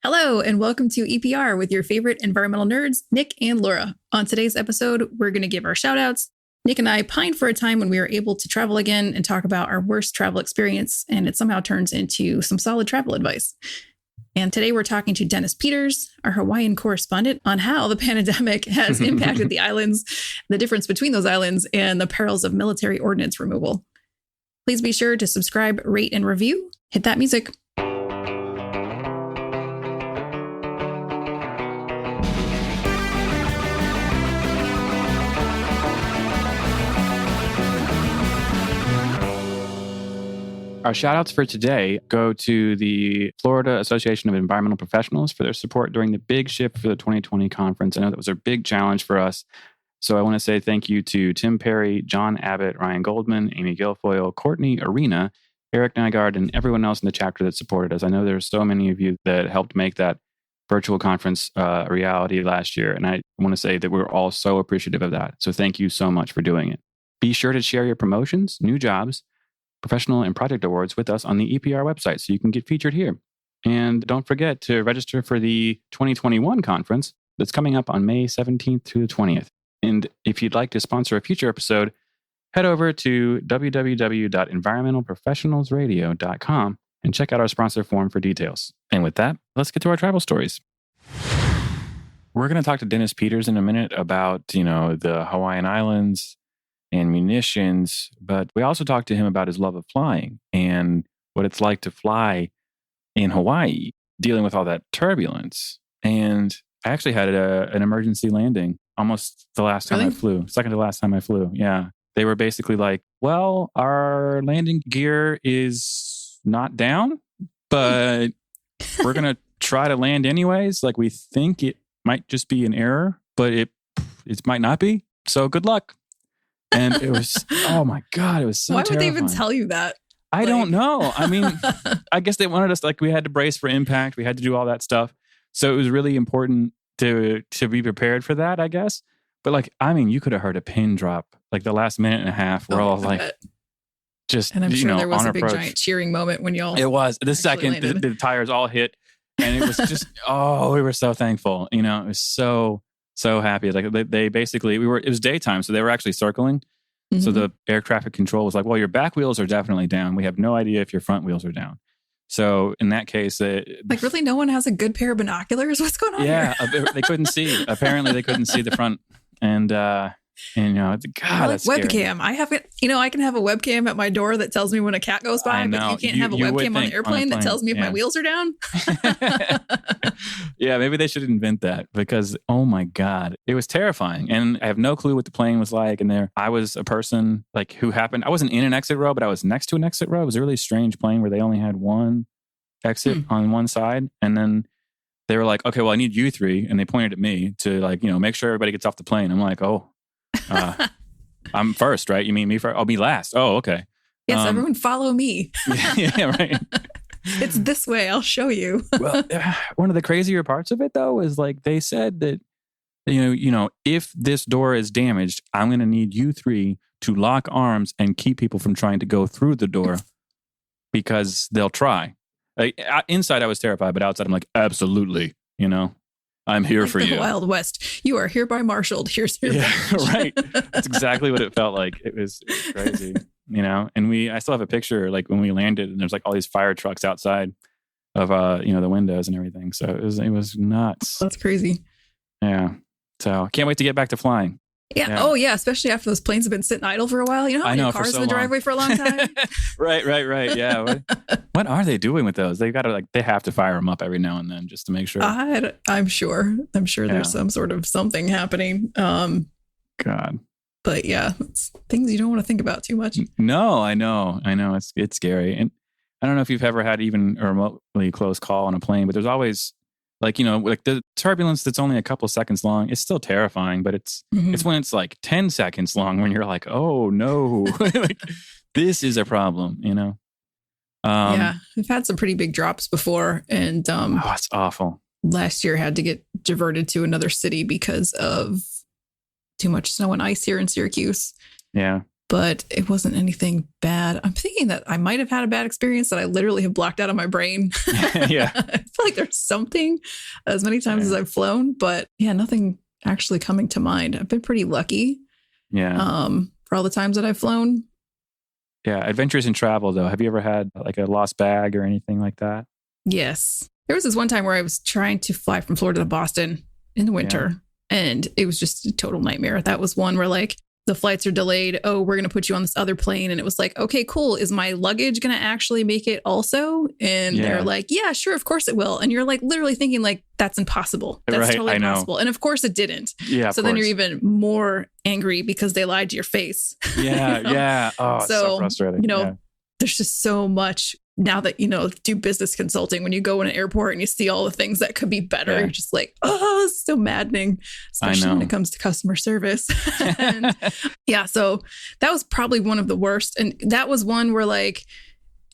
Hello, and welcome to EPR with your favorite environmental nerds, Nic and Laura. On today's episode, we're going to give our shoutouts. Nic and I pined for a time when we were able to travel again and talk about our worst travel experience, and it somehow turns into some solid travel advice. And today we're talking to Dennis Peters, our Hawaiian correspondent, on how the pandemic has impacted the islands, the difference between those islands, and the perils of military ordnance removal. Please be sure to subscribe, rate, and review. Hit that music. Our shout-outs for today go to the Florida Association of Environmental Professionals for their support during the big shift for the 2020 conference. I know that was a big challenge for us. So I want to say thank you to Tim Perry, John Abbott, Ryan Goldman, Amy Guilfoyle, Courtney Arena, Eric Nygaard, and everyone else in the chapter that supported us. I know there's so many of you that helped make that virtual conference a reality last year. And I want to say that we're all so appreciative of that. So thank you so much for doing it. Be sure to share your promotions, new jobs, professional and project awards with us on the EPR website so you can get featured here. And don't forget to register for the 2021 conference that's coming up on May 17th to the 20th. And if you'd like to sponsor a future episode, head over to www.environmentalprofessionalsradio.com and check out our sponsor form for details. And with that, let's get to our travel stories. We're going to talk to Dennis Peters in a minute about, the Hawaiian Islands and munitions, but we also talked to him about his love of flying and what it's like to fly in Hawaii, dealing with all that turbulence. And I actually had an emergency landing almost the last time I flew, second to last time I flew. Yeah. They were basically like, well, our landing gear is not down, but we're going to try to land anyways. Like we think it might just be an error, but it might not be. So good luck. And it was, oh my God, it was so terrifying. Why would they even tell you that? I don't know. I mean, I guess they wanted us, we had to brace for impact. We had to do all that stuff. So it was really important to be prepared for that, I guess. But you could have heard a pin drop, the last minute and a half. We're all just, and I'm sure there was a big giant cheering moment when y'all. It was. The second the tires all hit. And it was just, we were so thankful. It was so happy. They basically, it was daytime, so they were actually circling. Mm-hmm. So the air traffic control was like, well, your back wheels are definitely down. We have no idea if your front wheels are down. So in that case, really, no one has a good pair of binoculars? What's going on here? Yeah, they couldn't see. Apparently, they couldn't see the front, and it's that's webcam. Scary. I have it. I can have a webcam at my door that tells me when a cat goes by, but you can't have a webcam on the airplane that tells me if my wheels are down. Yeah, maybe they should invent that because, oh my God, it was terrifying. And I have no clue what the plane was like. And I was a person I wasn't in an exit row, but I was next to an exit row. It was a really strange plane where they only had one exit on one side. And then they were like, okay, well, I need you three. And they pointed at me to make sure everybody gets off the plane. I'm like, I'm first, right? You mean me first? I'll be last. Oh, okay. Yes, everyone follow me. Yeah, right. It's this way. I'll show you. Well, one of the crazier parts of it, though, is they said that, if this door is damaged, I'm going to need you three to lock arms and keep people from trying to go through the door because they'll try. Inside, I was terrified, but outside, I'm like, absolutely, I'm here for you. Wild West. You are hereby marshaled. Here's your badge. Right. That's exactly what it felt like. It was crazy, and I still have a picture when we landed and there's all these fire trucks outside of, the windows and everything. So it was nuts. That's crazy. Yeah. So can't wait to get back to flying. Yeah. Oh, yeah. Especially after those planes have been sitting idle for a while. You know how many cars in the driveway for a long time? Right. Yeah. What are they doing with those? They've got to they have to fire them up every now and then just to make sure. I'm sure there's some sort of something happening. God. But yeah, it's things you don't want to think about too much. No, I know. It's scary. And I don't know if you've ever had even a remotely close call on a plane, but there's always the turbulence that's only a couple seconds long. It's still terrifying, but it's when it's 10 seconds long when you're like, oh no, this is a problem, Yeah, we've had some pretty big drops before, and it's awful. Last year had to get diverted to another city because of too much snow and ice here in Syracuse. Yeah. but it wasn't anything bad. I'm thinking that I might have had a bad experience that I literally have blocked out of my brain. Yeah. I feel like there's something as many times as I've flown, but yeah, nothing actually coming to mind. I've been pretty lucky. Yeah. For all the times that I've flown. Yeah. Adventures in travel, though. Have you ever had like a lost bag or anything like that? Yes. There was this one time where I was trying to fly from Florida to Boston in the winter, and it was just a total nightmare. That was one where like the flights are delayed. Oh, we're going to put you on this other plane. And it was like, okay, cool. Is my luggage going to actually make it also? And they're like, yeah, sure. Of course it will. And you're like literally thinking like, that's impossible. That's totally impossible. And of course it didn't. Yeah. So then you're even more angry because they lied to your face. Yeah. Yeah. Oh, so frustrating. There's just so much now that, do business consulting. When you go in an airport and you see all the things that could be better, you're just like, oh, it's so maddening, especially when it comes to customer service. And so that was probably one of the worst. And that was one where like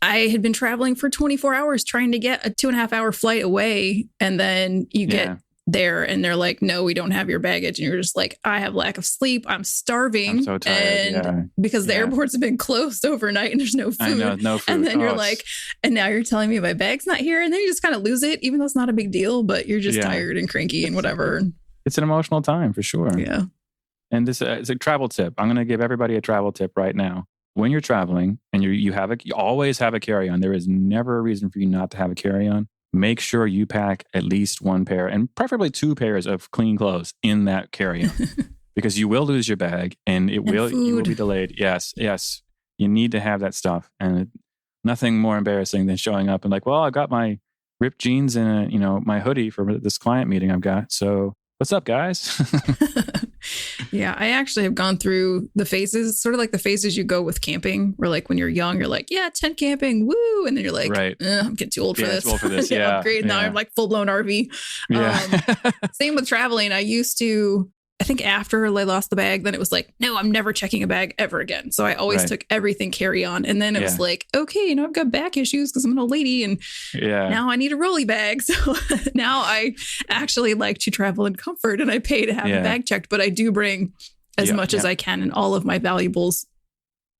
I had been traveling for 24 hours trying to get a 2.5 hour flight away. And then you get there and they're like, no, we don't have your baggage. And you're just like, I have lack of sleep. I'm starving. I'm so tired. And because the airports have been closed overnight and there's no food. I know, no food. And then you're like, and now you're telling me my bag's not here. And then you just kind of lose it, even though it's not a big deal, but you're just tired and cranky and whatever. It's an emotional time for sure. Yeah. And this is a travel tip. I'm going to give everybody a travel tip right now. When you're traveling and you always have a carry-on. There is never a reason for you not to have a carry-on. Make sure you pack at least one pair and preferably 2 pairs of clean clothes in that carry-on because you will lose your bag and you will be delayed. Yes. You need to have that stuff. And nothing more embarrassing than showing up and like, well, I got my ripped jeans and my hoodie for this client meeting I've got. So what's up, guys? Yeah, I actually have gone through the phases, sort of like the phases you go with camping, where like when you're young, you're like, yeah, tent camping, woo. And then you're like, I'm getting too old for this. Too old for this. Upgrade. Now I'm like full blown RV. Same with traveling. I used to, I think after I lost the bag, then it was like, no, I'm never checking a bag ever again. So I always took everything carry on. And then it was like, okay, I've got back issues because I'm an old lady and now I need a rolly bag. So now I actually like to travel in comfort and I pay to have a bag checked, but I do bring as much as I can and all of my valuables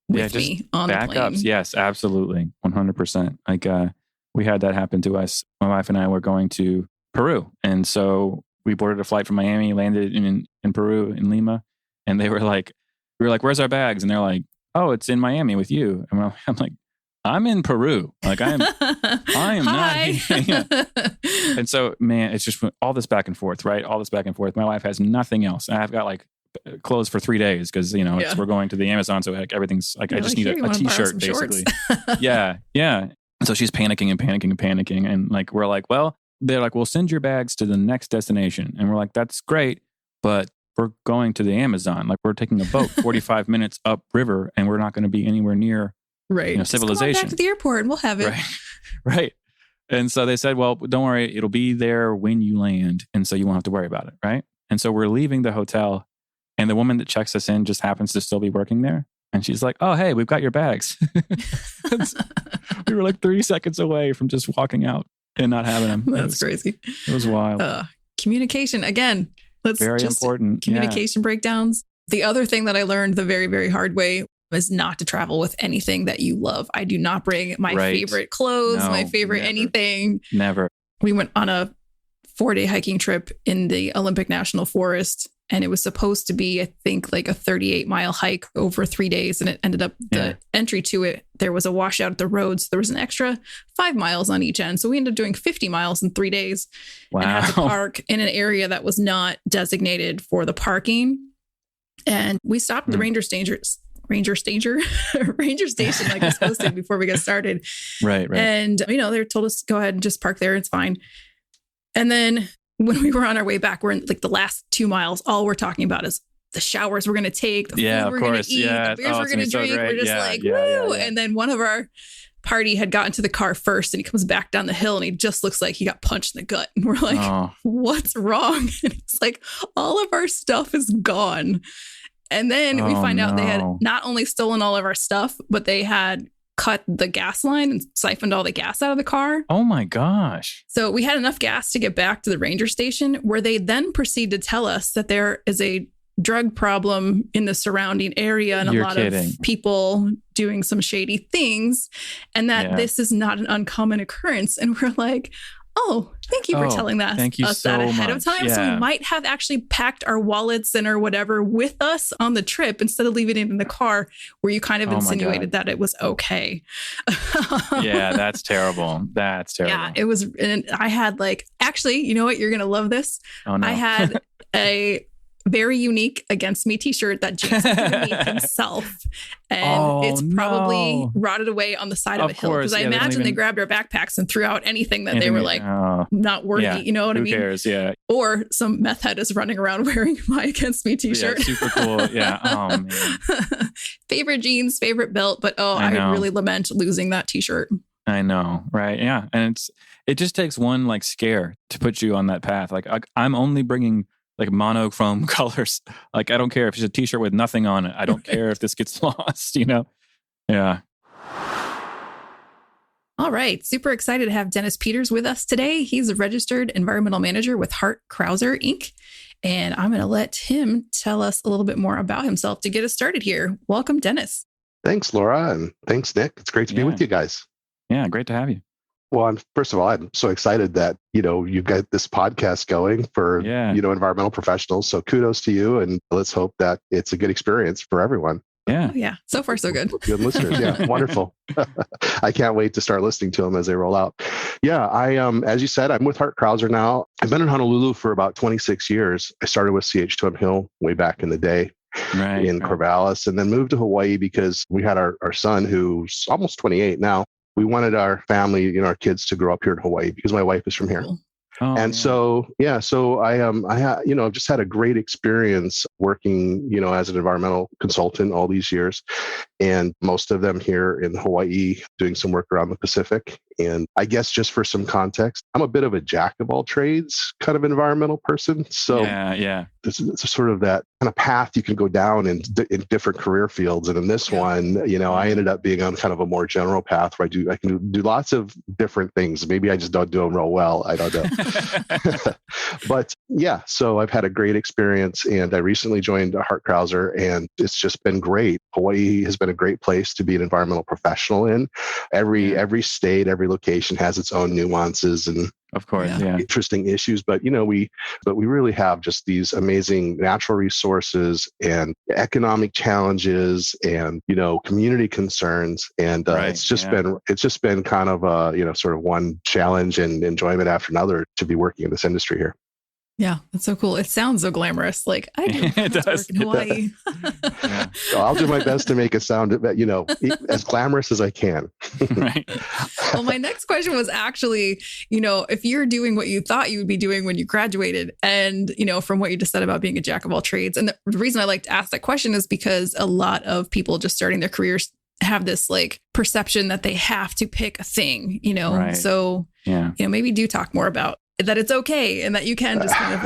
with me on the plane. Backups. Yes, absolutely. 100%. Like we had that happen to us. My wife and I were going to Peru. And so we boarded a flight from Miami, landed in Peru, in Lima. And we were like, where's our bags? And they're like, oh, it's in Miami with you. And I'm like, I'm in Peru. Like I am not here. And so, man, it's just all this back and forth, right? All this back and forth. My wife has nothing else. And I've got like clothes for 3 days because, we're going to the Amazon. So like everything's like, I just need a t-shirt basically. Yeah. So she's panicking. And like, we're like, well, they're like, we'll send your bags to the next destination. And we're like, that's great. But we're going to the Amazon. Like we're taking a boat 45 minutes upriver and we're not going to be anywhere near civilization. Just come on back to the airport and we'll have it. Right. And so they said, well, don't worry. It'll be there when you land. And so you won't have to worry about it. Right. And so we're leaving the hotel and the woman that checks us in just happens to still be working there. And she's like, oh, hey, we've got your bags. We were like 30 seconds away from just walking out and not having them. That's crazy. It was wild. Communication. Again, very important. Communication breakdowns. The other thing that I learned the very, very hard way is not to travel with anything that you love. I do not bring my favorite clothes, my favorite anything. Never. We went on a 4-day hiking trip in the Olympic National Forest. And it was supposed to be, I think, like a 38-mile hike over 3 days. And it ended up the entry to it, there was a washout at the road. So there was an extra 5 miles on each end. So we ended up doing 50 miles in 3 days. Wow. And had to park in an area that was not designated for the parking. And we stopped at the ranger station like we're supposed to before we got started. Right. And, they told us to go ahead and just park there. It's fine. And then when we were on our way back, we're in like the last 2 miles. All we're talking about is the showers we're going to take, the food we're going to eat, the beers we're going to drink. We're just woo. And then one of our party had gotten to the car first and he comes back down the hill and he just looks like he got punched in the gut. And we're like, what's wrong? And it's like, all of our stuff is gone. And then we find out they had not only stolen all of our stuff, but they had cut the gas line and siphoned all the gas out of the car. Oh my gosh. So we had enough gas to get back to the ranger station where they then proceed to tell us that there is a drug problem in the surrounding area and You're a lot kidding. of people doing some shady things, and that this is not an uncommon occurrence. And we're like, oh, thank you for telling us that ahead of time. Yeah. So we might have actually packed our wallets and or whatever with us on the trip instead of leaving it in the car, where you kind of insinuated that it was okay. Yeah, that's terrible. That's terrible. Yeah, it was. And I had actually, you know what? You're going to love this. Oh, no. I had a very unique Against Me t-shirt that James made himself. And it's probably rotted away on the side of a hill. Because I imagine they grabbed our backpacks and threw out anything that they were not worthy. Yeah. You know what I mean? Who cares? Yeah. Or some meth head is running around wearing my Against Me t-shirt. Yeah, super cool. Yeah. Oh, man. Favorite jeans, favorite belt. But I really lament losing that t-shirt. I know. Right. Yeah. And it just takes one scare to put you on that path. I'm only bringing monochrome colors. I don't care if it's a t-shirt with nothing on it. I don't care if this gets lost, Yeah. All right. Super excited to have Dennis Peters with us today. He's a registered environmental manager with Hart Crowser, Inc. And I'm going to let him tell us a little bit more about himself to get us started here. Welcome, Dennis. Thanks, Laura. And thanks, Nick. It's great to be with you guys. Yeah. Great to have you. Well, first of all, I'm so excited that, you've got this podcast going for, environmental professionals. So kudos to you. And let's hope that it's a good experience for everyone. Yeah. Oh, yeah. So far, so good. Good listeners. Yeah. Wonderful. I can't wait to start listening to them as they roll out. Yeah. I, as you said, I'm with Hart Crowser now. I've been in Honolulu for about 26 years. I started with CH2M Hill way back in the day. In Corvallis, and then moved to Hawaii because we had our son, who's almost 28 now. We wanted our family, our kids to grow up here in Hawaii because my wife is from here. Cool. Oh, and so I've just had a great experience working, as an environmental consultant all these years, and most of them here in Hawaii, doing some work around the Pacific. And I guess just for some context, I'm a bit of a jack of all trades kind of environmental person. So it's sort of that kind of path you can go down in different career fields. And in this one, I ended up being on kind of a more general path where I can do lots of different things. Maybe I just don't do them real well. I don't know. But yeah, so I've had a great experience, and I recently joined Hart Crowser, and it's just been great. Hawaii has been a great place to be an environmental professional in. Every state, every location has its own nuances and of course, interesting issues. But we really have just these amazing natural resources and economic challenges and community concerns, and it's just been kind of sort of one challenge and enjoyment after another to be working in this industry here. Yeah, that's so cool. It sounds so glamorous. I do work in Hawaii. So I'll do my best to make it sound, as glamorous as I can. Right. Well, my next question was actually, if you're doing what you thought you would be doing when you graduated, and, from what you just said about being a jack of all trades. And the reason I like to ask that question is because a lot of people just starting their careers have this perception that they have to pick a thing, Right. So, maybe do talk more about that it's okay and that you can just kind of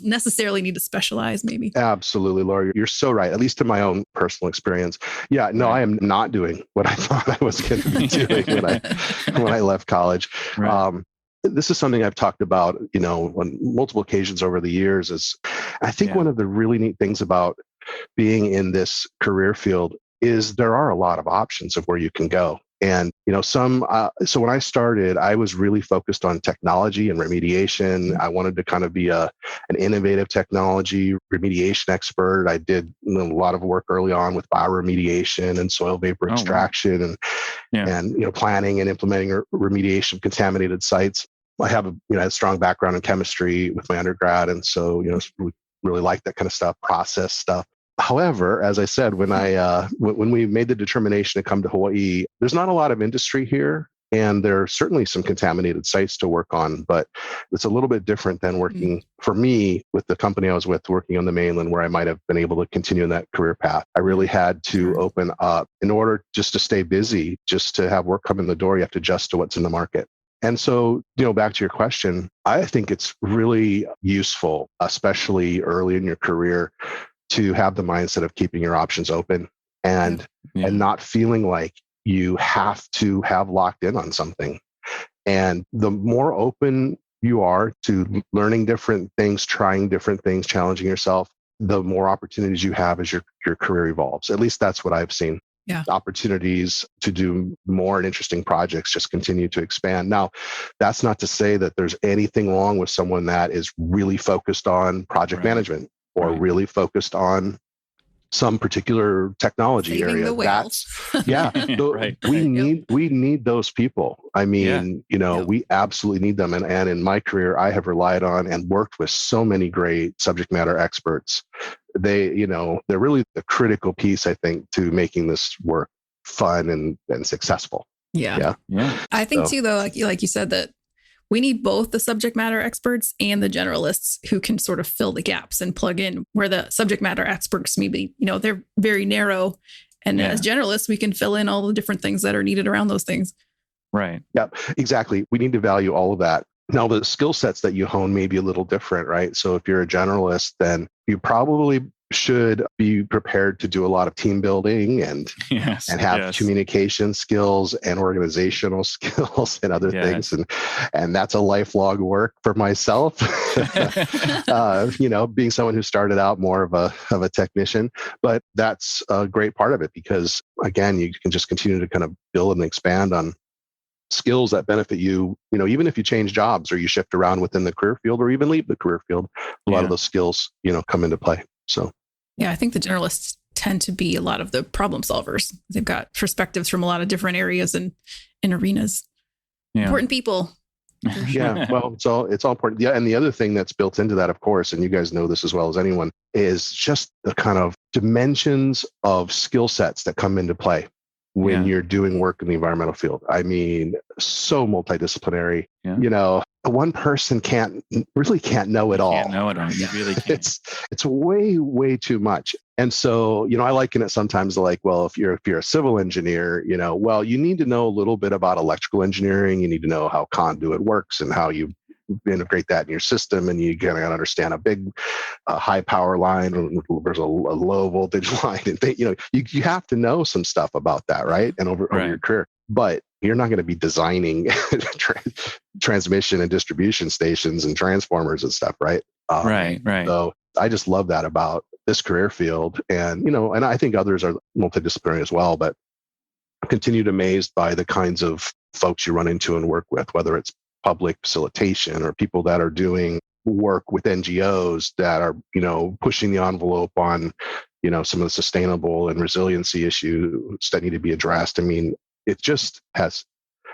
necessarily need to specialize maybe. Absolutely, Laura. You're so right, at least in my own personal experience. Yeah, no, I am not doing what I thought I was going to be doing when I left college. Right. This is something I've talked about, on multiple occasions over the years. Is I think one of the really neat things about being in this career field is there are a lot of options of where you can go. And, so when I started, I was really focused on technology and remediation. I wanted to kind of be an innovative technology remediation expert. I did a lot of work early on with bioremediation and soil vapor extraction and planning and implementing remediation of contaminated sites. I have a strong background in chemistry with my undergrad. And so, really like that kind of stuff, process stuff. However, as I said, when we made the determination to come to Hawaii, there's not a lot of industry here, and there are certainly some contaminated sites to work on, but it's a little bit different than working for me with the company I was with, working on the mainland, where I might have been able to continue in that career path. I really had to open up in order just to stay busy, just to have work come in the door. You have to adjust to what's in the market. And so, back to your question, I think it's really useful, especially early in your career, to have the mindset of keeping your options open and not feeling like you have to have locked in on something. And the more open you are to learning different things, trying different things, challenging yourself, the more opportunities you have as your career evolves. At least that's what I've seen. Yeah. Opportunities to do more and interesting projects just continue to expand. Now, that's not to say that there's anything wrong with someone that is really focused on project management or really focused on some particular technology Saving area. The whales. We need those people. I mean, we absolutely need them. And in my career, I have relied on and worked with so many great subject matter experts. They're really the critical piece, I think, to making this work fun and successful. Yeah. I think too, though, like you said, that we need both the subject matter experts and the generalists who can sort of fill the gaps and plug in where the subject matter experts maybe, they're very narrow. And as generalists, we can fill in all the different things that are needed around those things. Right. Yeah, exactly. We need to value all of that. Now, the skill sets that you hone may be a little different, right? So if you're a generalist, then you probably should be prepared to do a lot of team building and have communication skills and organizational skills and other things. And that's a lifelong work for myself, being someone who started out more of a technician, but that's a great part of it because again, you can just continue to kind of build and expand on skills that benefit you, even if you change jobs or you shift around within the career field or even leave the career field, a lot of those skills, come into play. So, yeah, I think the generalists tend to be a lot of the problem solvers. They've got perspectives from a lot of different areas and arenas. Yeah. Important people. Yeah, well, it's all important. Yeah, and the other thing that's built into that, of course, and you guys know this as well as anyone, is just the kind of dimensions of skill sets that come into play when you're doing work in the environmental field. I mean, so multidisciplinary. One person can't know it all. Can't know it all. You really can't. It's way, way too much. And so, I liken it sometimes to like, well, if you're a civil engineer, you need to know a little bit about electrical engineering. You need to know how conduit works and how you integrate that in your system, and you gotta understand a big high power line versus a low voltage line, and you have to know some stuff about that, right? And over your career, but you're not going to be designing transmission and distribution stations and transformers and stuff, right? Right. So I just love that about this career field, and and I think others are multidisciplinary as well, but I'm continued amazed by the kinds of folks you run into and work with, whether it's public facilitation or people that are doing work with NGOs that are, pushing the envelope on, some of the sustainable and resiliency issues that need to be addressed. I mean, it just has,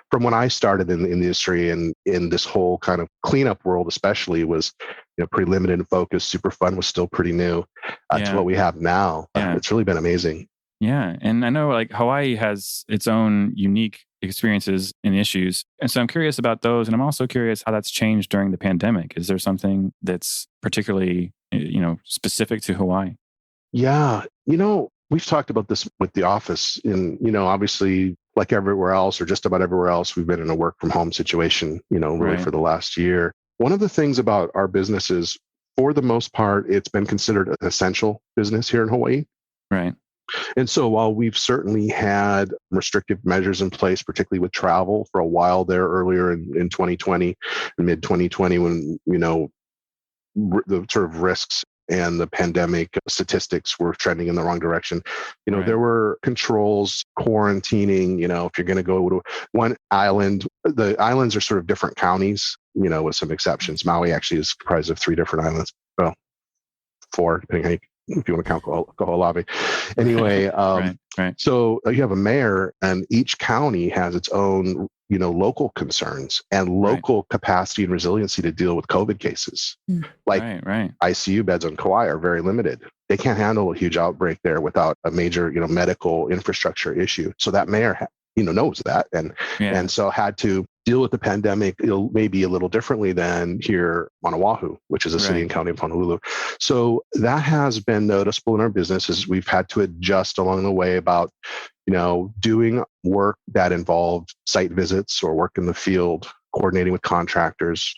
from when I started in the industry and in this whole kind of cleanup world, especially, was, pretty limited in focus. Super fun was still pretty new to what we have now. It's really been amazing. Yeah. And I know like Hawaii has its own unique experiences and issues. And so I'm curious about those. And I'm also curious how that's changed during the pandemic. Is there something that's particularly, specific to Hawaii? Yeah. We've talked about this with the office, and, obviously like everywhere else or just about everywhere else, we've been in a work from home situation, really for the last year. One of the things about our business is, for the most part, it's been considered an essential business here in Hawaii. Right. And so while we've certainly had restrictive measures in place, particularly with travel for a while there earlier in 2020, mid 2020, when, the sort of risks and the pandemic statistics were trending in the wrong direction, there were controls, quarantining, if you're going to go to one island, the islands are sort of different counties, with some exceptions. Maui actually is comprised of 3 different islands. Well, 4, depending how if you want to count Kaho'olawe. Anyway, right. So you have a mayor, and each county has its own, local concerns and local capacity and resiliency to deal with COVID cases. Like ICU beds on Kauai are very limited. They can't handle a huge outbreak there without a major, medical infrastructure issue. So that mayor, knows that, and so had to deal with the pandemic, maybe a little differently than here on Oahu, which is a city and county of Honolulu. So that has been noticeable in our business, as we've had to adjust along the way about, doing work that involved site visits or work in the field, coordinating with contractors,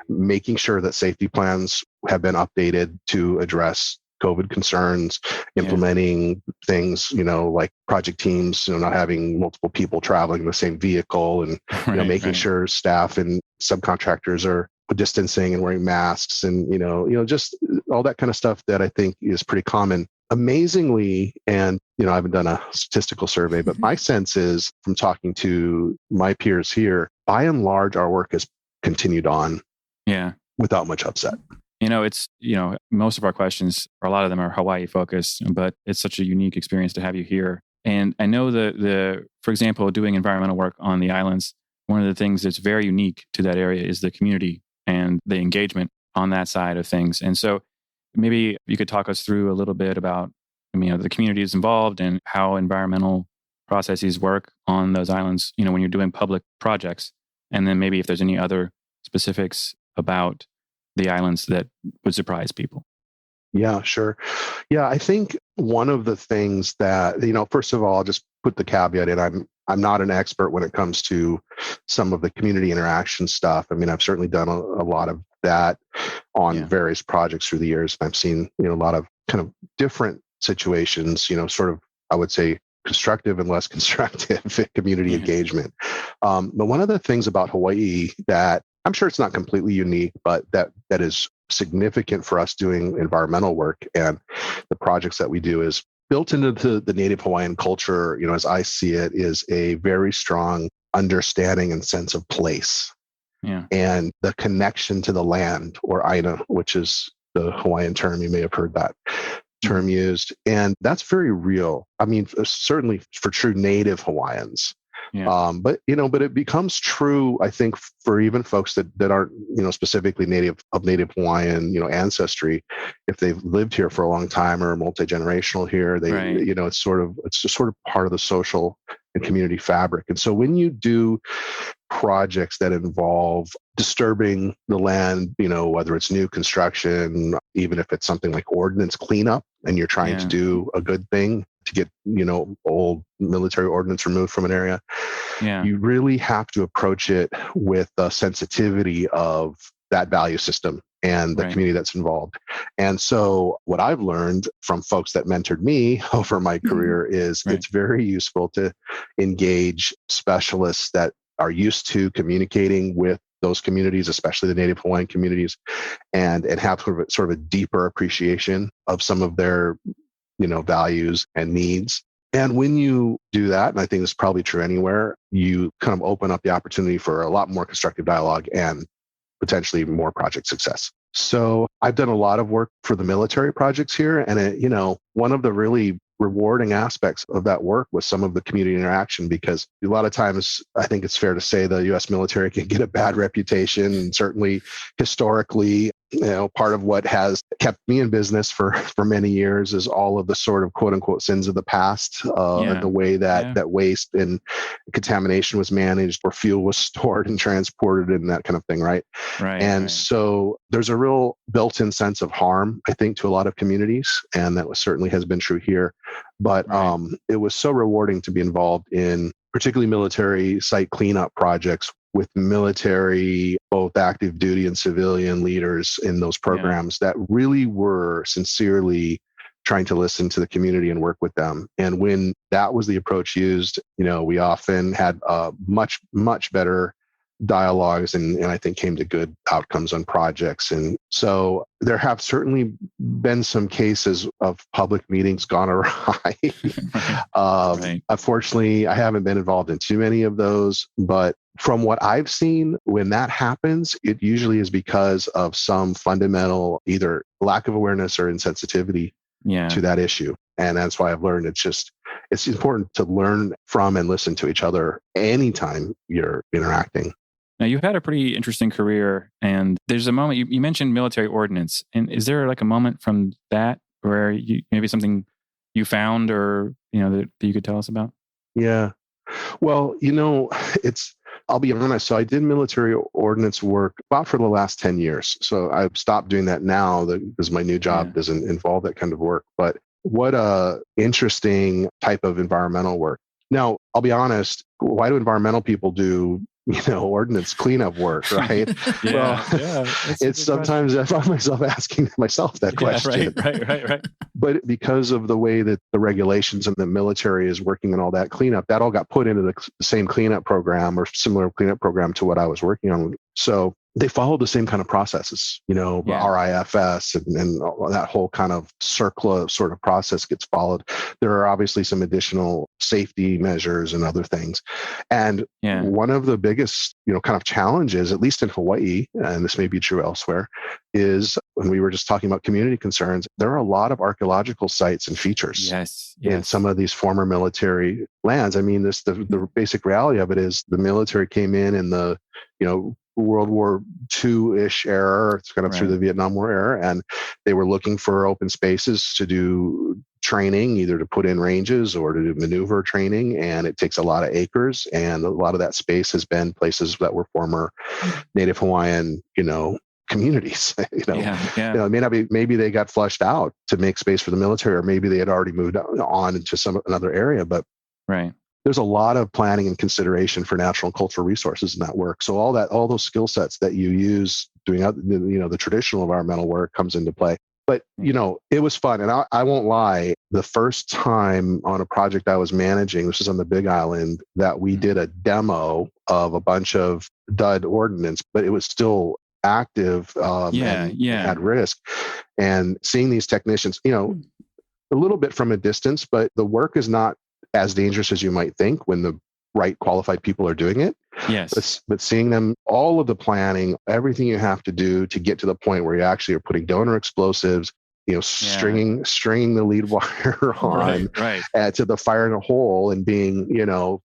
making sure that safety plans have been updated to address COVID concerns, implementing things, like project teams, not having multiple people traveling in the same vehicle, and making sure staff and subcontractors are distancing and wearing masks and, just all that kind of stuff that I think is pretty common. Amazingly, and, I haven't done a statistical survey, but my sense is from talking to my peers here, by and large, our work has continued on without much upset. It's, most of our questions, or a lot of them are Hawaii focused, but it's such a unique experience to have you here. And I know for example, doing environmental work on the islands, one of the things that's very unique to that area is the community and the engagement on that side of things. And so maybe you could talk us through a little bit about, the communities involved and how environmental processes work on those islands, when you're doing public projects. And then maybe if there's any other specifics about the islands that would surprise people. Yeah, sure. Yeah, I think one of the things that, first of all, I'll just put the caveat in. I'm not an expert when it comes to some of the community interaction stuff. I've certainly done a lot of that on various projects through the years. I've seen, a lot of kind of different situations, sort of, I would say, constructive and less constructive community engagement. But one of the things about Hawaii that I'm sure it's not completely unique, but that is significant for us doing environmental work and the projects that we do is built into the Native Hawaiian culture, as I see it, is a very strong understanding and sense of place. And the connection to the land, or aina, which is the Hawaiian term. You may have heard that term used. And that's very real. Certainly for true Native Hawaiians. But it becomes true, I think, for even folks that aren't, specifically Native Hawaiian, ancestry. If they've lived here for a long time or multi-generational here, they, it's just sort of part of the social and community fabric. And so when you do projects that involve disturbing the land, whether it's new construction, even if it's something like ordinance cleanup, and you're trying to do a good thing to get, old military ordnance removed from an area, you really have to approach it with the sensitivity of that value system and the community that's involved. And so what I've learned from folks that mentored me over my career is it's very useful to engage specialists that are used to communicating with those communities, especially the Native Hawaiian communities, and have sort of a deeper appreciation of some of their, values and needs. And when you do that, and I think this is probably true anywhere, you kind of open up the opportunity for a lot more constructive dialogue and potentially more project success. So I've done a lot of work for the military projects here. And, one of the really rewarding aspects of that work was some of the community interaction, because a lot of times I think it's fair to say the U.S. military can get a bad reputation. And certainly historically, part of what has kept me in business for many years is all of the sort of quote unquote sins of the past and the way that waste and contamination was managed, or fuel was stored and transported and that kind of thing. Right. So there's a real built-in sense of harm, I think, to a lot of communities. And that certainly has been true here. But it was so rewarding to be involved in particularly military site cleanup projects with military, both active duty and civilian leaders in those programs that really were sincerely trying to listen to the community and work with them. And when that was the approach used, we often had much, much better dialogues and I think came to good outcomes on projects. And so there have certainly been some cases of public meetings gone awry. Unfortunately, I haven't been involved in too many of those, but from what I've seen, when that happens, it usually is because of some fundamental either lack of awareness or insensitivity to that issue. And that's why I've learned it's important to learn from and listen to each other anytime you're interacting. Now, you've had a pretty interesting career, and there's a moment, you mentioned military ordinance. And is there like a moment from that where maybe something you found or, that you could tell us about? Yeah. Well, I'll be honest. So I did military ordinance work about for the last 10 years. So I've stopped doing that now because my new job doesn't involve that kind of work. But what a interesting type of environmental work. Now, I'll be honest. Why do environmental people do ordinance cleanup work, right? It's sometimes I find myself asking myself that question. Right. But because of the way that the regulations and the military is working on all that cleanup, that all got put into the same cleanup program or similar cleanup program to what I was working on. So they follow the same kind of processes, RIFS and all that whole kind of CERCLA sort of process gets followed. There are obviously some additional safety measures and other things. And one of the biggest, kind of challenges, at least in Hawaii, and this may be true elsewhere, is when we were just talking about community concerns, there are a lot of archaeological sites and features in some of these former military lands. I mean, the basic reality of it is the military came in the, World War II-ish era, it's kind of through the Vietnam War era, and they were looking for open spaces to do training, either to put in ranges or to do maneuver training, and it takes a lot of acres, and a lot of that space has been places that were former Native Hawaiian, communities. It may not be, maybe they got flushed out to make space for the military, or maybe they had already moved on into another area, but there's a lot of planning and consideration for natural and cultural resources in that work. So all those skill sets that you use doing, the traditional environmental work comes into play. But, it was fun. And I won't lie, the first time on a project I was managing, this was on the Big Island, that we did a demo of a bunch of dud ordnance, but it was still active and at risk. And seeing these technicians, a little bit from a distance, but the work is not as dangerous as you might think when the right qualified people are doing it. Yes. But seeing them, all of the planning, everything you have to do to get to the point where you actually are putting donor explosives, stringing the lead wire on to the fire in a hole and being,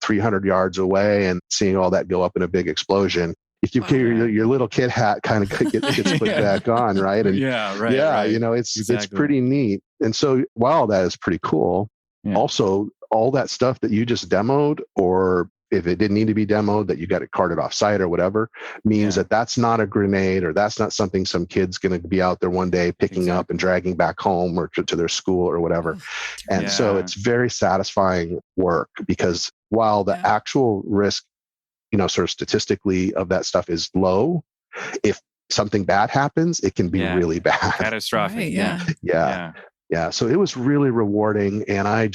300 yards away and seeing all that go up in a big explosion. If you your little kid hat kind of gets put back on, right? And it's pretty neat. And so while that is pretty cool, also all that stuff that you just demoed, or if it didn't need to be demoed, that you got it carted off site or whatever, means that that's not a grenade, or that's not something some kid's going to be out there one day picking up and dragging back home or to their school or whatever. And so it's very satisfying work, because while the actual risk, sort of statistically of that stuff is low, if something bad happens, it can be really bad. Catastrophic. Yeah. So it was really rewarding. And I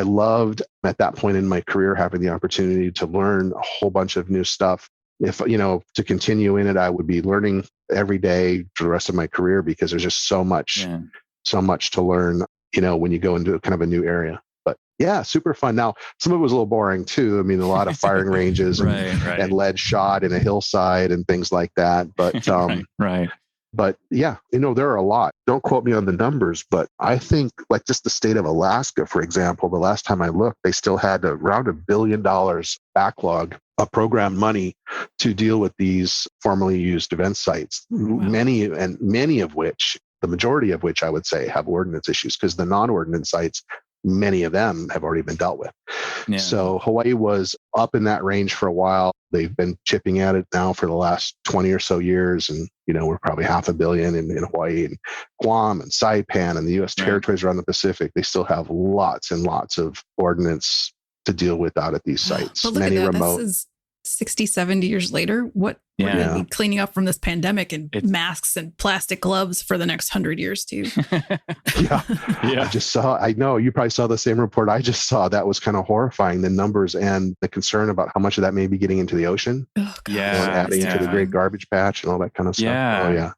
loved at that point in my career having the opportunity to learn a whole bunch of new stuff. If, to continue in it, I would be learning every day for the rest of my career, because there's just so much to learn, when you go into kind of a new area. But super fun. Now, some of it was a little boring too. I mean, a lot of firing ranges and lead shot in a hillside and things like that. But, But there are a lot. Don't quote me on the numbers, but I think like just the state of Alaska, for example, the last time I looked, they still had around $1 billion backlog of program money to deal with these formerly used event sites. Wow. Many of which, the majority of which I would say have ordinance issues, because the non-ordinance sites, many of them have already been dealt with. Yeah. So Hawaii was up in that range for a while. They've been chipping at it now for the last 20 or so years. And, we're probably $500 million in Hawaii and Guam and Saipan and the U.S. territories around the Pacific. They still have lots and lots of ordinance to deal with out at these sites. But look many at that. remote. This is 60, 70 years later. What we're going to be cleaning up from this pandemic and masks and plastic gloves for the next 100 years too. I know you probably saw the same report I just saw. That was kind of horrifying, the numbers and the concern about how much of that may be getting into the ocean. Oh, God. Adding to the great garbage patch and all that kind of stuff.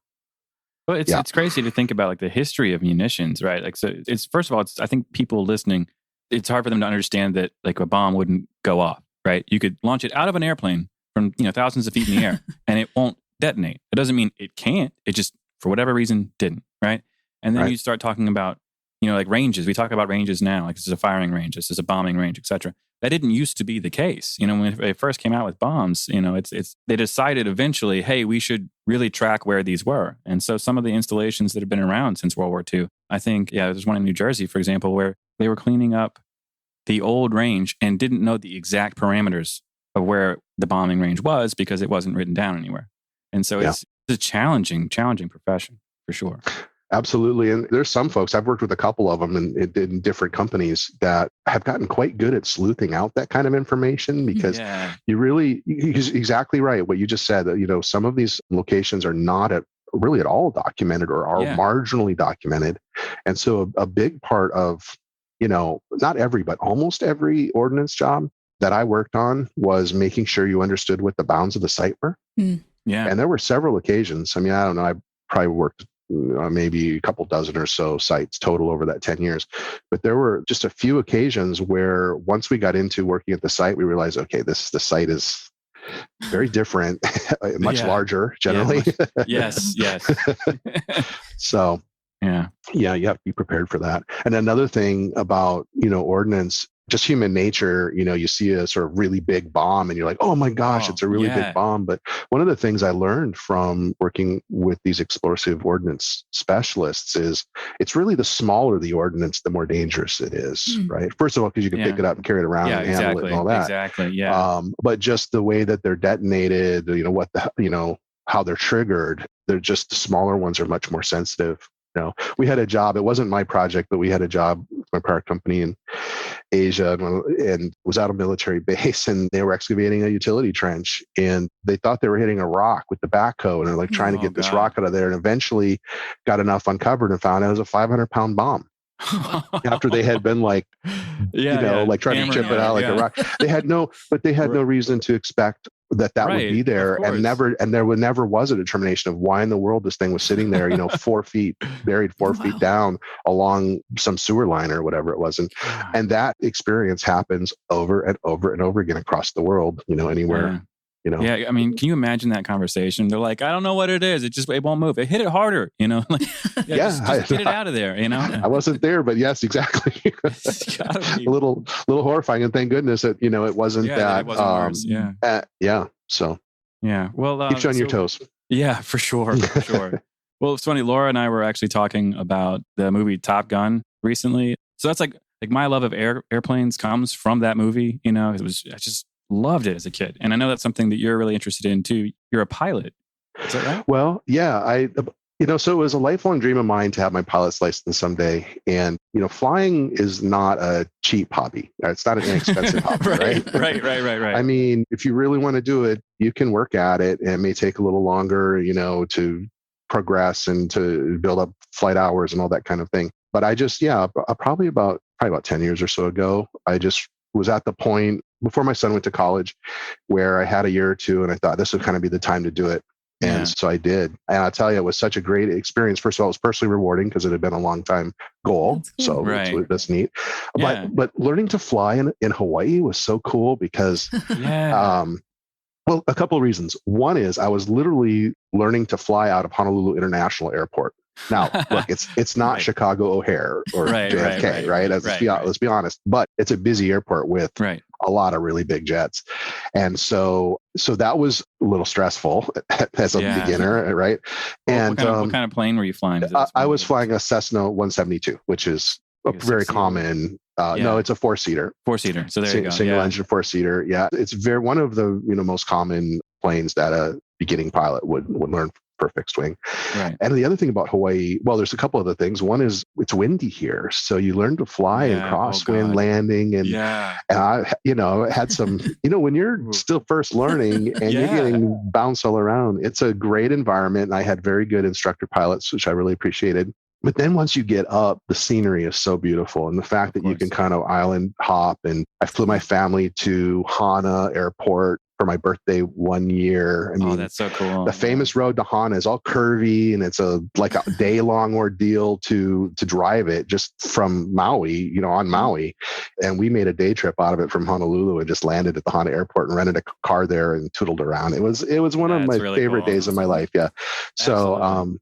Well, it's crazy to think about like the history of munitions, right? Like, so it's, first of all, I think people listening, it's hard for them to understand that like a bomb wouldn't go off. Right? You could launch it out of an airplane from, thousands of feet in the air and it won't detonate. It doesn't mean it can't. It just, for whatever reason, didn't. Right? And then you start talking about, like ranges. We talk about ranges now, like this is a firing range, this is a bombing range, etc. That didn't used to be the case. When they first came out with bombs, they decided eventually, hey, we should really track where these were. And so some of the installations that have been around since World War II, I think, there's one in New Jersey, for example, where they were cleaning up the old range and didn't know the exact parameters of where the bombing range was because it wasn't written down anywhere. And so it's a challenging profession for sure. Absolutely. And there's some folks, I've worked with a couple of them in different companies that have gotten quite good at sleuthing out that kind of information, because you're exactly right. What you just said, that, some of these locations are not really at all documented or are marginally documented. And so a big part of, not every, but almost every ordnance job that I worked on was making sure you understood what the bounds of the site were. Yeah. And there were several occasions. I mean, I don't know. I probably worked maybe a couple dozen or so sites total over that 10 years. But there were just a few occasions where once we got into working at the site, we realized, okay, the site is very different, much larger generally. Yes. So, yeah, you have to be prepared for that. And another thing about, ordnance, just human nature, you see a sort of really big bomb and you're like, oh my gosh, it's a really big bomb. But one of the things I learned from working with these explosive ordnance specialists is it's really the smaller the ordnance, the more dangerous it is, right? First of all, because you can pick it up and carry it around and handle it and all that. Exactly. Yeah. But just the way that they're detonated, how they're triggered, they're just the smaller ones are much more sensitive. We had a job, it wasn't my project, but we had a job with my prior company in Asia and was out of military base, and they were excavating a utility trench and they thought they were hitting a rock with the backhoe, and they're like trying to get this rock out of there, and eventually got enough uncovered and found out it was a 500-pound bomb. After they had been like trying to chip it out like a rock. They had no reason to expect that would be there, and there never was a determination of why in the world this thing was sitting there, 4 feet buried, 4 feet down along some sewer line or whatever it was. And that experience happens over and over and over again across the world, anywhere. Yeah, I mean, can you imagine that conversation? They're like, I don't know what it is. It won't move. Hit it harder, just get it out of there, I wasn't there, but yes, exactly. A little horrifying, and thank goodness that it wasn't that. It wasn't worse. So well, keeps you on your toes. Yeah, for sure. Well, it's funny. Laura and I were actually talking about the movie Top Gun recently. So that's like my love of airplanes comes from that movie. I just loved it as a kid. And I know that's something that you're really interested in too. You're a pilot. Is that right? Well, yeah, so it was a lifelong dream of mine to have my pilot's license someday. And, flying is not a cheap hobby. It's not an inexpensive hobby, right? Right. I mean, if you really want to do it, you can work at it, and it may take a little longer, to progress and to build up flight hours and all that kind of thing. But I just, probably about 10 years or so ago, I just was at the point before my son went to college where I had a year or two, and I thought this would kind of be the time to do it. And so I did. And I'll tell you, it was such a great experience. First of all, it was personally rewarding because it had been a long time goal. Cool. So that's neat. Yeah. But learning to fly in Hawaii was so cool because, well, a couple of reasons. One is I was literally learning to fly out of Honolulu International Airport. Now, look, it's not Chicago O'Hare or JFK, right? Let's be honest. But it's a busy airport with a lot of really big jets. And so that was a little stressful as a beginner, right? And what kind of plane were you flying? I was flying a Cessna 172, which is a very common. No, it's a four-seater. Four-seater. So there you go. Single engine four-seater. Yeah, it's one of the most common planes that a beginning pilot would learn for fixed wing. Right. And the other thing about Hawaii, well, there's a couple other things. One is it's windy here, so you learn to fly and crosswind landing, and I, had some, when you're still first learning and you're getting bounced all around, it's a great environment. And I had very good instructor pilots, which I really appreciated. But then once you get up, the scenery is so beautiful. And the fact that you can kind of island hop, and I flew my family to Hana Airport for my birthday one year. I mean, that's so cool. The famous road to Hana is all curvy, and it's a day-long ordeal to drive it just from Maui, on Maui. And we made a day trip out of it from Honolulu and just landed at the Hana Airport and rented a car there and tootled around. It was one of my favorite days of my life. Yeah. So,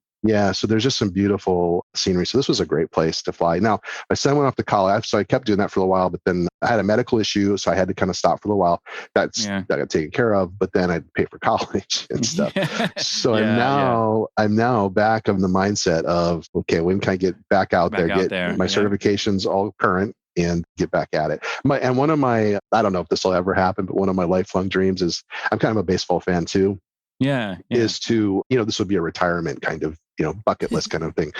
so there's just some beautiful scenery. So this was a great place to fly. Now, my son went off to college, so I kept doing that for a while, but then I had a medical issue, so I had to kind of stop for a while. That got taken care of, but then I'd pay for college and stuff. So I'm now back in the mindset of, okay, when can I get back out there, get my certifications all current and get back at it. And one of my, I don't know if this will ever happen, but one of my lifelong dreams is, I'm kind of a baseball fan too. Is to, this would be a retirement kind of, bucket list kind of thing,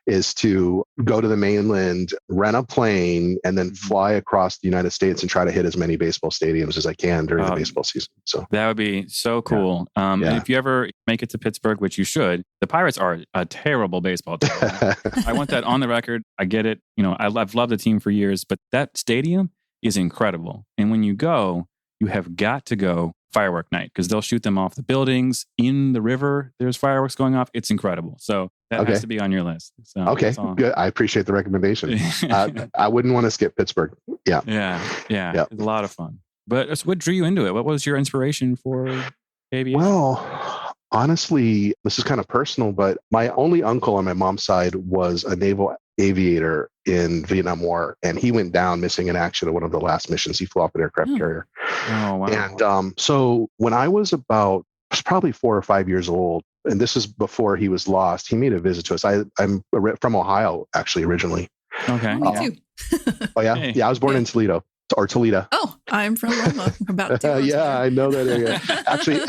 is to go to the mainland, rent a plane, and then fly across the United States and try to hit as many baseball stadiums as I can during the baseball season. So that would be so cool. And if you ever make it to Pittsburgh, which you should, the Pirates are a terrible baseball team. I want that on the record. I get it. I've loved the team for years, but that stadium is incredible. And when you go, you have got to go firework night because they'll shoot them off the buildings in the river. There's fireworks going off. It's incredible. So that has to be on your list. So okay, good. I appreciate the recommendation. I wouldn't want to skip Pittsburgh. Yeah. It's a lot of fun. But what drew you into it? What was your inspiration for aviation? Well, honestly, this is kind of personal, but my only uncle on my mom's side was a naval aviator in Vietnam War, and he went down missing in action at one of the last missions. He flew off an aircraft carrier. Oh, wow. And so when I was probably 4 or 5 years old, and this is before he was lost, he made a visit to us. I'm from Ohio, actually, originally. Okay. Me too. Oh, yeah? Hey. Yeah, I was born in Toledo. Or Toledo. Oh, I'm from Roma. About 2 hours yeah, away. I know that area.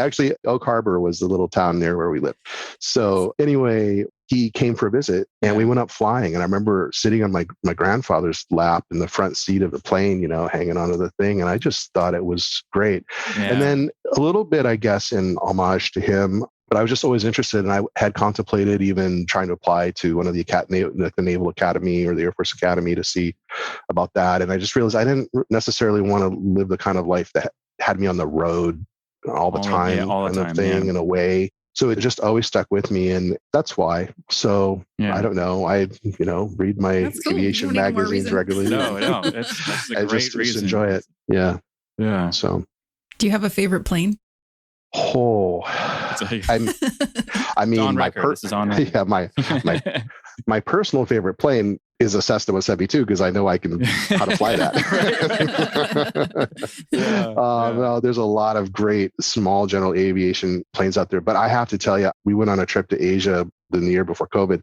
Actually, Oak Harbor was the little town near where we lived. So anyway, he came for a visit and we went up flying. And I remember sitting on my grandfather's lap in the front seat of the plane, hanging onto the thing. And I just thought it was great. Yeah. And then a little bit, I guess, in homage to him, but I was just always interested, and I had contemplated even trying to apply to one of the Naval Academy or the Air Force Academy to see about that. And I just realized I didn't necessarily want to live the kind of life that had me on the road all the time, in a way. So it just always stuck with me, and that's why. So I don't know. I read my aviation magazines regularly. No, that's a great reason. Just enjoy it. Yeah. So, do you have a favorite plane? Oh, I mean, my personal favorite plane is a Cessna 172 because I know I can how to fly that. Well, there's a lot of great small general aviation planes out there, but I have to tell you, we went on a trip to Asia in the year before COVID,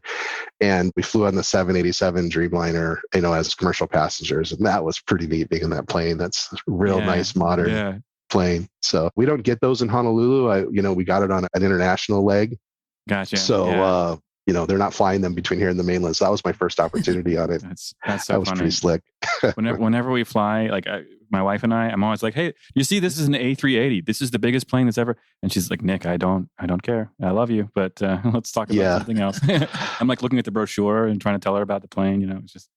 and we flew on the 787 Dreamliner, as commercial passengers, and that was pretty neat being in that plane. That's a real nice modern plane. So we don't get those in Honolulu. We got it on an international leg. Gotcha. So they're not flying them between here and the mainland. So that was my first opportunity on it. That's so that was funny. Pretty slick. whenever we fly, like my wife and I'm always like, "Hey, you see, this is an A380. This is the biggest plane that's ever." And she's like, "Nick, I don't care. I love you, but let's talk about something else." I'm like looking at the brochure and trying to tell her about the plane. It's just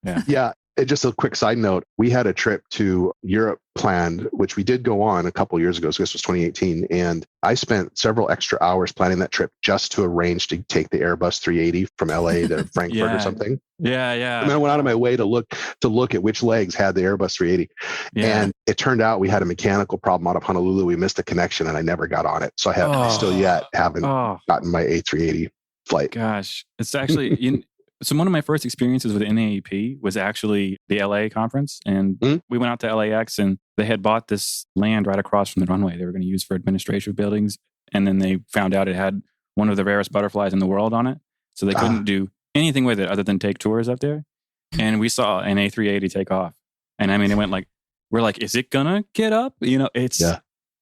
yeah. Just a quick side note, we had a trip to Europe planned, which we did go on a couple of years ago. So this was 2018. And I spent several extra hours planning that trip just to arrange to take the Airbus 380 from LA to Frankfurt or something. Yeah. And I went out of my way to look at which legs had the Airbus 380. Yeah. And it turned out we had a mechanical problem out of Honolulu. We missed a connection and I never got on it. So I still yet haven't gotten my A380 flight. Gosh, it's actually... So one of my first experiences with NAEP was actually the LA conference. And we went out to LAX and they had bought this land right across from the runway they were going to use for administrative buildings. And then they found out it had one of the rarest butterflies in the world on it. So they couldn't do anything with it other than take tours up there. And we saw an A380 take off. And I mean, it went we're like, is it going to get up? It's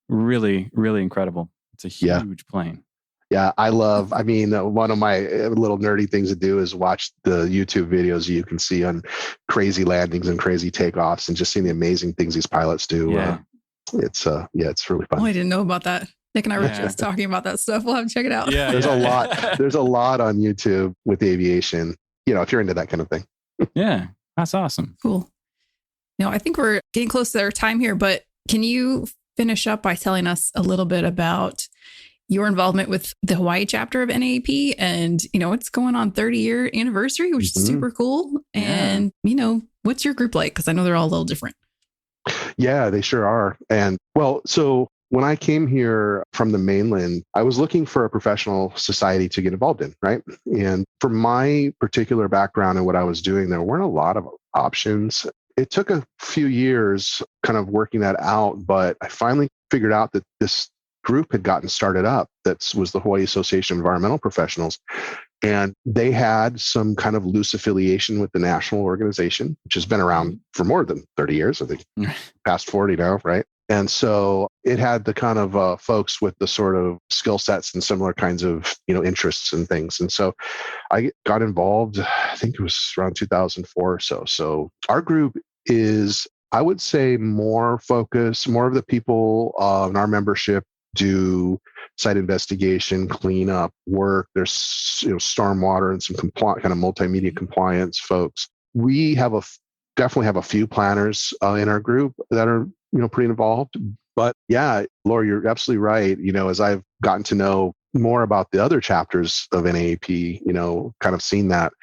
really, really incredible. It's a huge plane. Yeah, one of my little nerdy things to do is watch the YouTube videos you can see on crazy landings and crazy takeoffs and just seeing the amazing things these pilots do. Yeah. It's really fun. Oh, I didn't know about that. Nick and I were just talking about that stuff. We'll have to check it out. Yeah, there's a lot on YouTube with aviation, if you're into that kind of thing. Yeah, that's awesome. Cool. I think we're getting close to our time here, but can you finish up by telling us a little bit about your involvement with the Hawaii chapter of NAEP, and it's going on 30-year anniversary, which is super cool. And what's your group like? Because I know they're all a little different. Yeah, they sure are. And so when I came here from the mainland, I was looking for a professional society to get involved in, right? And for my particular background and what I was doing, there weren't a lot of options. It took a few years kind of working that out, but I finally figured out that this group had gotten started up. That was the Hawaii Association of Environmental Professionals. And they had some kind of loose affiliation with the national organization, which has been around for more than 30 years, I think, past 40 now, right? And so it had the kind of folks with the sort of skill sets and similar kinds of, interests and things. And so I got involved, I think it was around 2004 or so. So our group is, I would say, more focused, more of the people in our membership do site investigation, cleanup work. There's stormwater and some kind of multimedia compliance folks. We have definitely have a few planners in our group that are pretty involved, But yeah, Laura, you're absolutely right. As I've gotten to know more about the other chapters of NAEP, kind of seen that.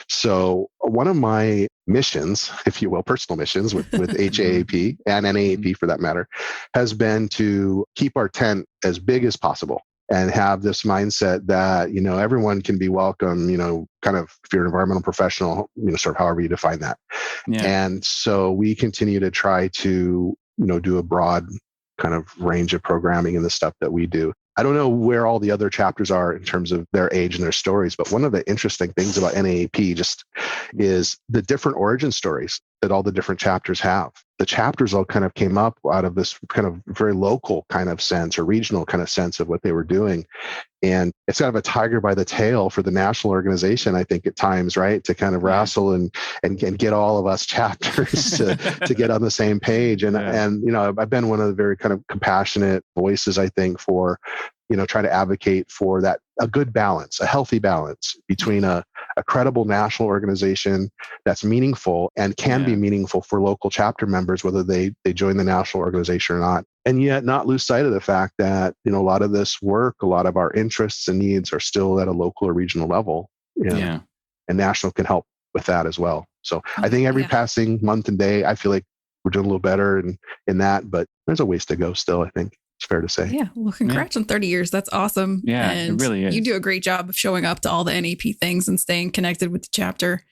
So one of my missions, if you will, personal missions with HAAP and NAEP for that matter, has been to keep our tent as big as possible and have this mindset that, everyone can be welcome, kind of if you're an environmental professional, sort of however you define that. Yeah. And so we continue to try to, do a broad kind of range of programming and the stuff that we do. I don't know where all the other chapters are in terms of their age and their stories, but one of the interesting things about NAEP just is the different origin stories that all the different chapters have. The chapters all kind of came up out of this kind of very local kind of sense or regional kind of sense of what they were doing. And it's kind of a tiger by the tail for the national organization, I think, at times, right? To kind of wrestle and get all of us chapters to get on the same page. And I've been one of the very kind of compassionate voices, I think, for, try to advocate for that, a good balance, a healthy balance between a credible national organization that's meaningful and can be meaningful for local chapter members, whether they join the national organization or not. And yet not lose sight of the fact that, a lot of this work, a lot of our interests and needs are still at a local or regional level. And national can help with that as well. So I think every passing month and day, I feel like we're doing a little better in that, but there's a ways to go still, I think. It's fair to say. Yeah. Well, congrats on 30 years. That's awesome. Yeah, and it really is. You do a great job of showing up to all the NAP things and staying connected with the chapter.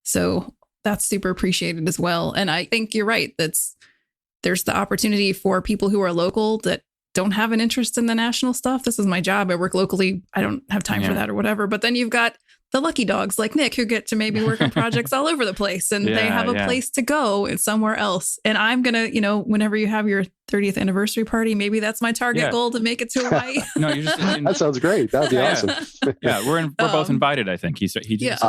So that's super appreciated as well. And I think you're right. There's the opportunity for people who are local that don't have an interest in the national stuff. This is my job. I work locally. I don't have time for that or whatever. But then you've got the lucky dogs like Nic who get to maybe work on projects all over the place and they have a place to go and somewhere else. And I'm going to, whenever you have your 30th anniversary party, maybe that's my target goal to make it to Hawaii. No, you're just that sounds great. That'd be awesome. We're both invited, I think. He just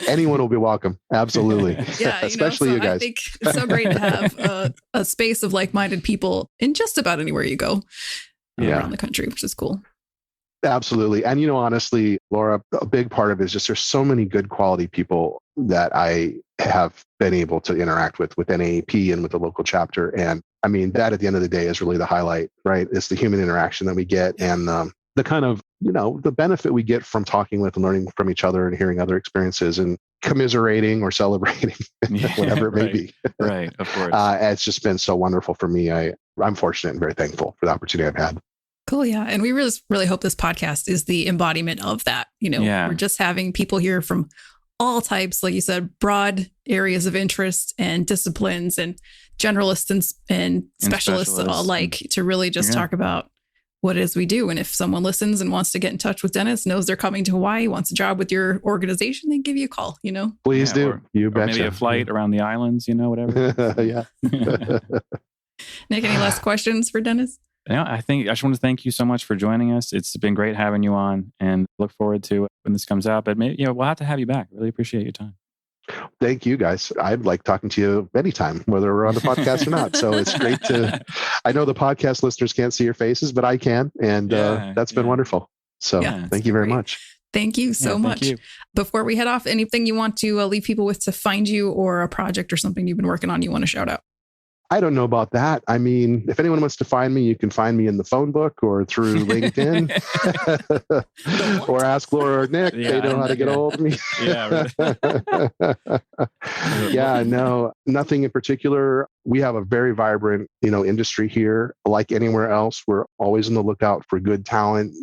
anyone will be welcome. Absolutely. Yeah, especially you guys. I think it's so great to have a space of like-minded people in just about anywhere you go around the country, which is cool. Absolutely. And, honestly, Laura, a big part of it is just there's so many good quality people that I have been able to interact with NAEP and with the local chapter. And I mean, that at the end of the day is really the highlight, right? It's the human interaction that we get and the kind of, the benefit we get from talking with and learning from each other and hearing other experiences and commiserating or celebrating, whatever it may be. Right. Of course. It's just been so wonderful for me. I'm fortunate and very thankful for the opportunity I've had. Cool. Yeah. And we really hope this podcast is the embodiment of that. We're just having people here from all types, like you said, broad areas of interest and disciplines and generalists and specialists alike to really just talk about what it is we do. And if someone listens and wants to get in touch with Dennis, knows they're coming to Hawaii, wants a job with your organization, they give you a call, Please do. You betcha. Maybe a flight around the islands, whatever. Yeah. Nick, any last questions for Dennis? I just want to thank you so much for joining us. It's been great having you on and look forward to when this comes out. But maybe, we'll have to have you back. Really appreciate your time. Thank you, guys. I'd like talking to you anytime, whether we're on the podcast or not. So it's great I know the podcast listeners can't see your faces, but I can. And that's been wonderful. So thank you very much. Thank you so much. You. Before we head off, anything you want to leave people with to find you or a project or something you've been working on you want to shout out? I don't know about that. I mean, if anyone wants to find me, you can find me in the phone book or through LinkedIn or ask Laura or Nic. They know how to get a hold of me. No, nothing in particular. We have a very vibrant, industry here. Like anywhere else, we're always on the lookout for good talent.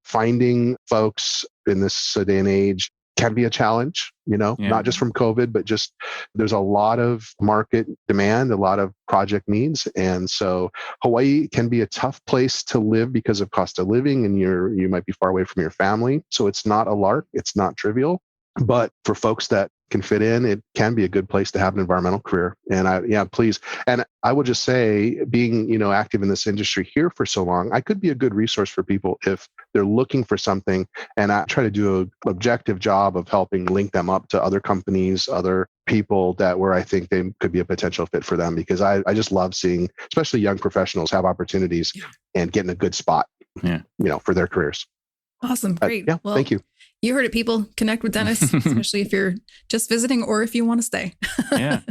Finding folks in this day and age can be a challenge, not just from COVID, but just there's a lot of market demand, a lot of project needs. And so Hawaii can be a tough place to live because of cost of living and you might be far away from your family. So it's not a lark. It's not trivial. But for folks that can fit in, it can be a good place to have an environmental career. And please. And I would just say being, active in this industry here for so long, I could be a good resource for people if they're looking for something. And I try to do an objective job of helping link them up to other companies, other people where I think they could be a potential fit for them, because I just love seeing, especially young professionals, have opportunities and get in a good spot, for their careers. Awesome. Great. Well, thank you. You heard it, people. Connect with Dennis, especially if you're just visiting or if you want to stay.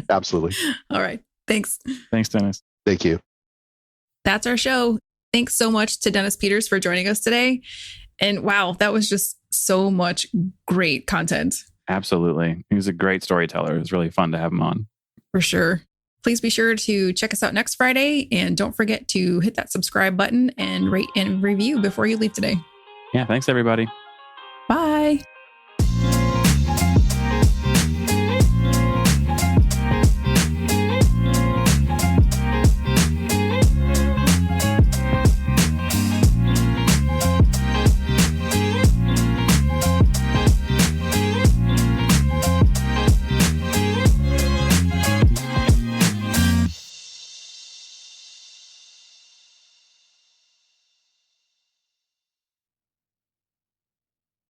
Absolutely. All right. Thanks. Thanks, Dennis. Thank you. That's our show. Thanks so much to Dennis Peters for joining us today. And wow, that was just so much great content. Absolutely. He was a great storyteller. It was really fun to have him on. For sure. Please be sure to check us out next Friday. And don't forget to hit that subscribe button and rate and review before you leave today. Yeah, thanks, everybody.